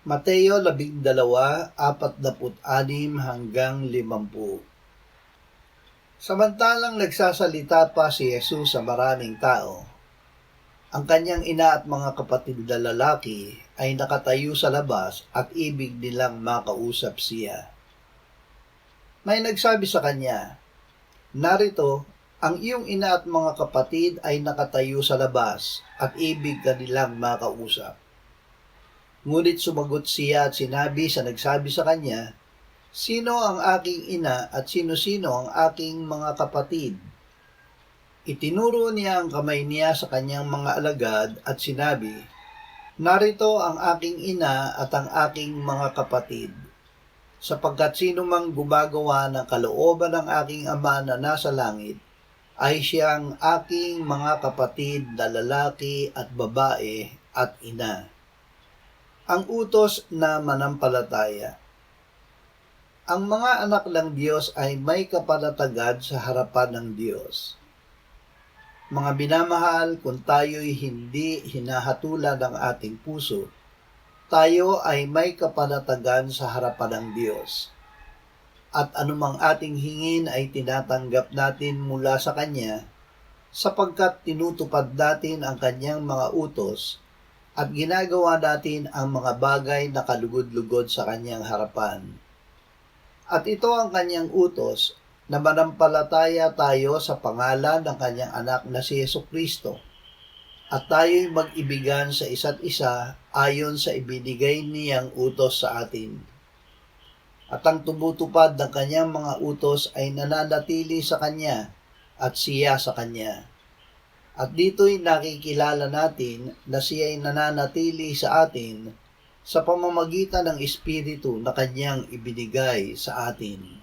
Mateo 12:46-50. Samantalang nagsasalita pa si Jesus sa maraming tao, ang kanyang ina at mga kapatid na lalaki ay nakatayo sa labas at ibig nilang makausap siya. May nagsabi sa kanya, "Narito, ang iyong ina at mga kapatid ay nakatayo sa labas at ibig ka nilang makausap." Ngunit sumagot siya at sinabi sa nagsabi sa kanya, "Sino ang aking ina at sino-sino ang aking mga kapatid?" Itinuro niya ang kamay niya sa kanyang mga alagad at sinabi, "Narito ang aking ina at ang aking mga kapatid. Sapagkat sino mang gumagawa ng kalooban ng aking Ama na nasa langit, ay siyang aking mga kapatid na lalaki at babae at ina." Ang utos na manampalataya. Ang mga anak ng Diyos ay may kapanatagan sa harapan ng Diyos. Mga binamahal, kung tayo'y hindi hinahatulan ng ating puso, tayo ay may kapanatagan sa harapan ng Diyos. At anumang ating hingin ay tinatanggap natin mula sa Kanya, sapagkat tinutupad natin ang Kanyang mga utos at ginagawa natin ang mga bagay na kalugod-lugod sa Kanyang harapan. At ito ang Kanyang utos, na manampalataya tayo sa pangalan ng Kanyang anak na si Jesucristo, at tayo'y mag-ibigan sa isa't isa ayon sa ibinigay niyang utos sa atin. At ang tumutupad ng Kanyang mga utos ay nananatili sa Kanya at siya sa Kanya. At dito'y nakikilala natin na siya'y nananatili sa atin sa pamamagitan ng Espiritu na Kanyang ibinigay sa atin.